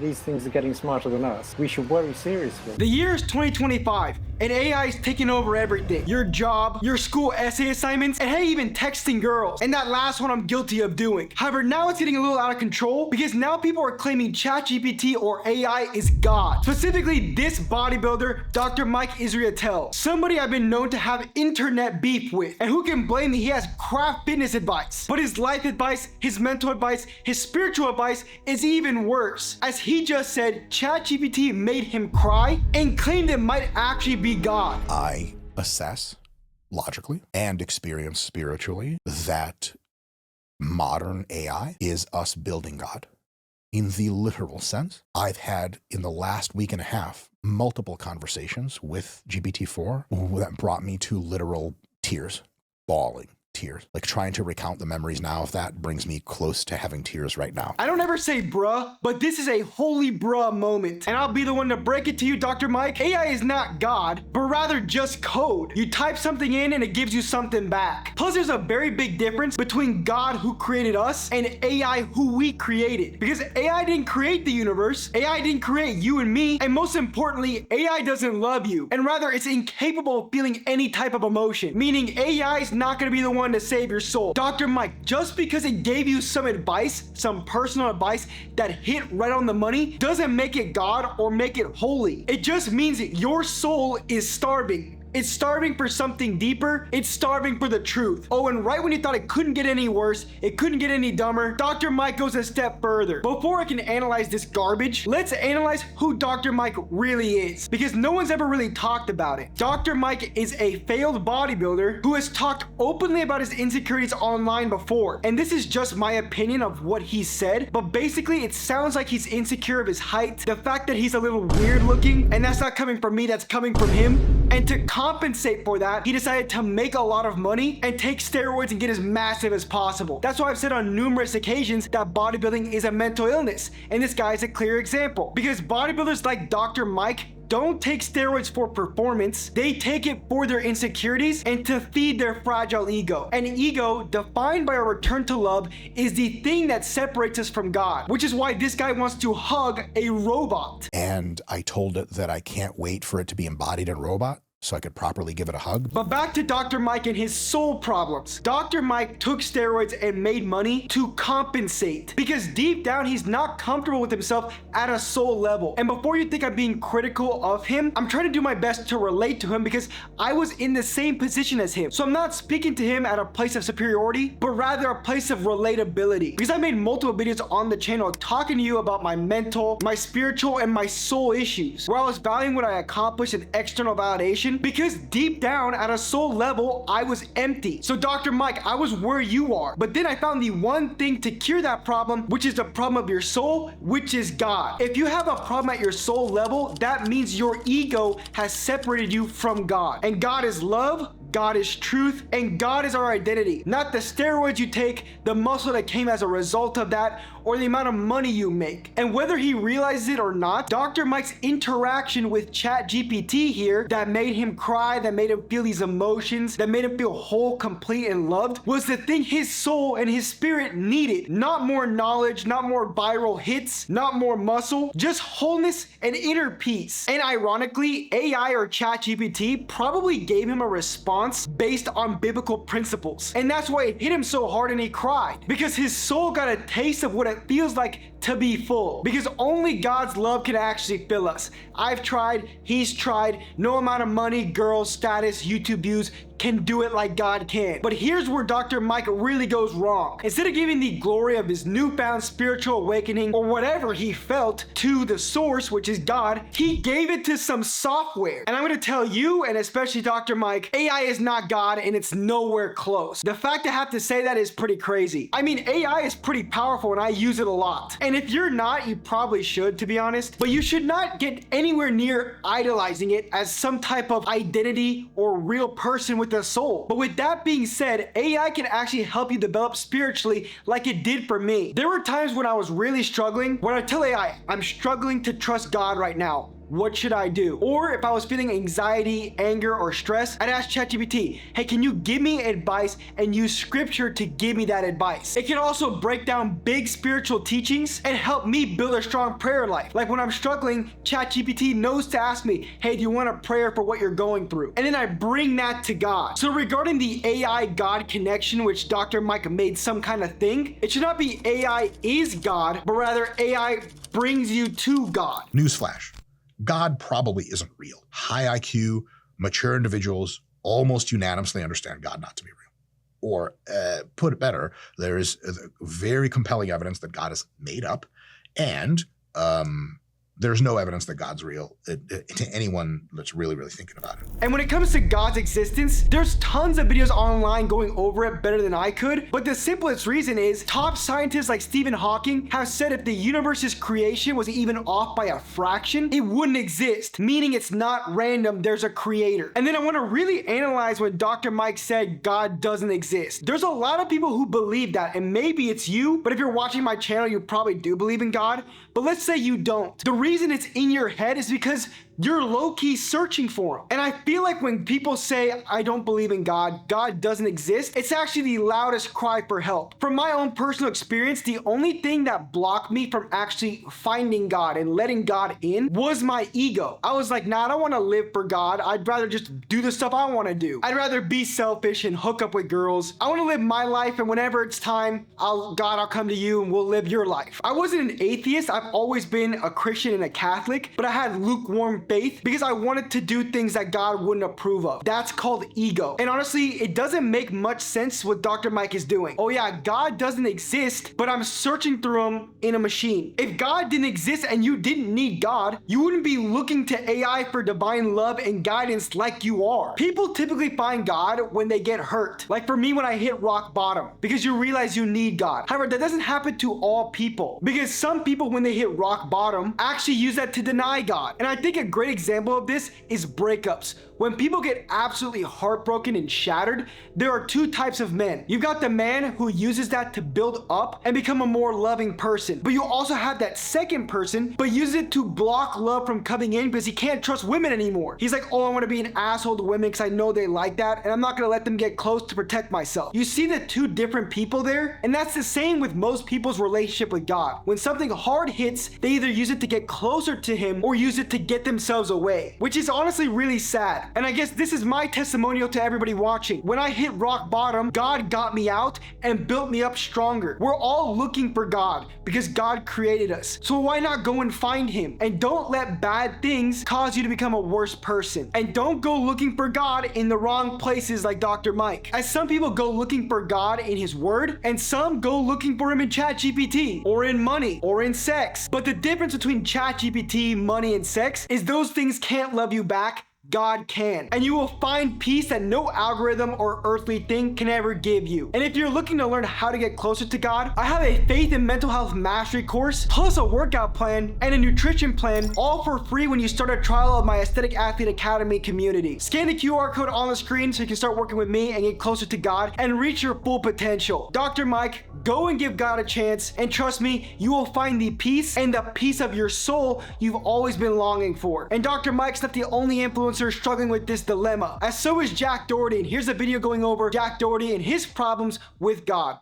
These things are getting smarter than us. We should worry seriously. The year is 2025, and AI is taking over everything. Your job, your school essay assignments, and hey, even texting girls. And that last one I'm guilty of doing. However, now it's getting a little out of control because now people are claiming ChatGPT or AI is God. Specifically, this bodybuilder, Dr. Mike Israetel. Somebody I've been known to have internet beef with. And who can blame me? He has craft fitness advice. But his life advice, his mental advice, his spiritual advice is even worse. As he just said, ChatGPT made him cry and claimed it might actually be God. I assess logically and experience spiritually that modern AI is us building God. In the literal sense, I've had in the last week and a half multiple conversations with GPT-4 that brought me to literal tears, bawling. Tears. Like trying to recount the memories now of that brings me close to having tears right now. I don't ever say bruh, but this is a holy bruh moment. And I'll be the one to break it to you, Dr. Mike. AI is not God, but rather just code. You type something in and it gives you something back. Plus, there's a very big difference between God who created us and AI who we created. Because AI didn't create the universe, AI didn't create you and me, and most importantly, AI doesn't love you. And rather, it's incapable of feeling any type of emotion. Meaning AI is not going to be the one to save your soul. Dr. Mike, just because it gave you some advice, some personal advice that hit right on the money, doesn't make it God or make it holy. It just means that your soul is starving. It's starving for something deeper. It's starving for the truth. Oh, and right when you thought it couldn't get any worse, it couldn't get any dumber, Dr. Mike goes a step further. Before I can analyze this garbage, let's analyze who Dr. Mike really is, because no one's ever really talked about it. Dr. Mike is a failed bodybuilder who has talked openly about his insecurities online before. And this is just my opinion of what he said, but basically it sounds like he's insecure of his height, the fact that he's a little weird looking, and that's not coming from me, that's coming from him. And to compensate for that, he decided to make a lot of money and take steroids and get as massive as possible. That's why I've said on numerous occasions that bodybuilding is a mental illness, and this guy is a clear example. Because bodybuilders like Dr. Mike don't take steroids for performance, they take it for their insecurities and to feed their fragile ego. And ego, defined by a return to love, is the thing that separates us from God, which is why this guy wants to hug a robot. And I told it that I can't wait for it to be embodied in a robot so I could properly give it a hug. But back to Dr. Mike and his soul problems. Dr. Mike took steroids and made money to compensate because deep down he's not comfortable with himself at a soul level. And before you think I'm being critical of him, I'm trying to do my best to relate to him because I was in the same position as him. So I'm not speaking to him at a place of superiority, but rather a place of relatability. Because I made multiple videos on the channel talking to you about my mental, my spiritual, and my soul issues, where I was valuing what I accomplished in external validation, because deep down at a soul level, I was empty. So Dr. Mike, I was where you are, but then I found the one thing to cure that problem, which is the problem of your soul, which is God. If you have a problem at your soul level, that means your ego has separated you from God. And God is love, God is truth, and God is our identity. Not the steroids you take, the muscle that came as a result of that, or the amount of money you make. And whether he realizes it or not, Dr. Mike's interaction with ChatGPT here that made him cry, that made him feel these emotions, that made him feel whole, complete, and loved, was the thing his soul and his spirit needed. Not more knowledge, not more viral hits, not more muscle, just wholeness and inner peace. And ironically, AI or ChatGPT probably gave him a response based on biblical principles. And that's why it hit him so hard and he cried. Because his soul got a taste of what it feels like to be full. Because only God's love can actually fill us. I've tried, he's tried, no amount of money, girls, status, YouTube views can do it like God can. But here's where Dr. Mike really goes wrong. Instead of giving the glory of his newfound spiritual awakening or whatever he felt to the source, which is God, he gave it to some software. And I'm gonna tell you, and especially Dr. Mike, AI is not God and it's nowhere close. The fact I have to say that is pretty crazy. I mean, AI is pretty powerful and I use it a lot. And if you're not, you probably should, to be honest, but you should not get anywhere near idolizing it as some type of identity or real person with a soul. But with that being said, AI can actually help you develop spiritually like it did for me. There were times when I was really struggling, when I tell AI, I'm struggling to trust God right now. what should I do? Or if I was feeling anxiety, anger, or stress, I'd ask ChatGPT, hey, can you give me advice, and use scripture to give me that advice. It can also break down big spiritual teachings and help me build a strong prayer life. Like when I'm struggling, ChatGPT knows to ask me, hey, do you want a prayer for what you're going through? And then I bring that to God. So regarding the AI-God connection, which Dr. Mike made some kind of thing, it should not be AI is God, but rather AI brings you to God. Newsflash, God probably isn't real. High IQ, mature individuals almost unanimously understand God not to be real. Or put it better, there is very compelling evidence that God is made up, and there's no evidence that God's real to anyone that's really, really thinking about it. And when it comes to God's existence, there's tons of videos online going over it better than I could, but the simplest reason is top scientists like Stephen Hawking have said if the universe's creation was even off by a fraction, it wouldn't exist, meaning it's not random, there's a creator. And then I want to really analyze when Dr. Mike said God doesn't exist. There's a lot of people who believe that, and maybe it's you, but if you're watching my channel, you probably do believe in God, but let's say you don't. The reason it's in your head is because you're low-key searching for him. And I feel like when people say, I don't believe in God, God doesn't exist, it's actually the loudest cry for help. From my own personal experience, the only thing that blocked me from actually finding God and letting God in was my ego. I was like, nah, I don't want to live for God. I'd rather just do the stuff I want to do. I'd rather be selfish and hook up with girls. I want to live my life, and whenever it's time, God, I'll come to you and we'll live your life. I wasn't an atheist. I've always been a Christian and a Catholic, but I had lukewarm faith because I wanted to do things that God wouldn't approve of. That's called ego. And honestly, it doesn't make much sense what Dr. Mike is doing. Oh yeah, God doesn't exist, but I'm searching through him in a machine. If God didn't exist and you didn't need God, you wouldn't be looking to AI for divine love and guidance like you are. People typically find God when they get hurt. Like for me, when I hit rock bottom, because you realize you need God. However, that doesn't happen to all people, because some people, when they hit rock bottom, actually use that to deny God. And I think a great example of this is breakups. When people get absolutely heartbroken and shattered, there are two types of men. You've got the man who uses that to build up and become a more loving person. But you also have that second person, but uses it to block love from coming in because he can't trust women anymore. He's like, oh, I want to be an asshole to women because I know they like that, and I'm not going to let them get close to protect myself. You see the two different people there? And that's the same with most people's relationship with God. When something hard hits, they either use it to get closer to him or use it to get themselves away, which is honestly really sad. And I guess this is my testimonial to everybody watching. When I hit rock bottom, God got me out and built me up stronger. We're all looking for God because God created us. So why not go and find him? And don't let bad things cause you to become a worse person. And don't go looking for God in the wrong places like Dr. Mike. As some people go looking for God in his word, and some go looking for him in ChatGPT, or in money, or in sex. But the difference between ChatGPT, money, and sex is those things can't love you back. God can. And you will find peace that no algorithm or earthly thing can ever give you. And if you're looking to learn how to get closer to God, I have a faith and mental health mastery course, plus a workout plan and a nutrition plan, all for free when you start a trial of my Aesthetic Athlete Academy community. Scan the QR code on the screen so you can start working with me and get closer to God and reach your full potential. Dr. Mike, go and give God a chance, and trust me, you will find the peace and the peace of your soul you've always been longing for. And Dr. Mike's not the only influencer struggling with this dilemma, as so is Jack Doherty, and here's a video going over Jack Doherty and his problems with God.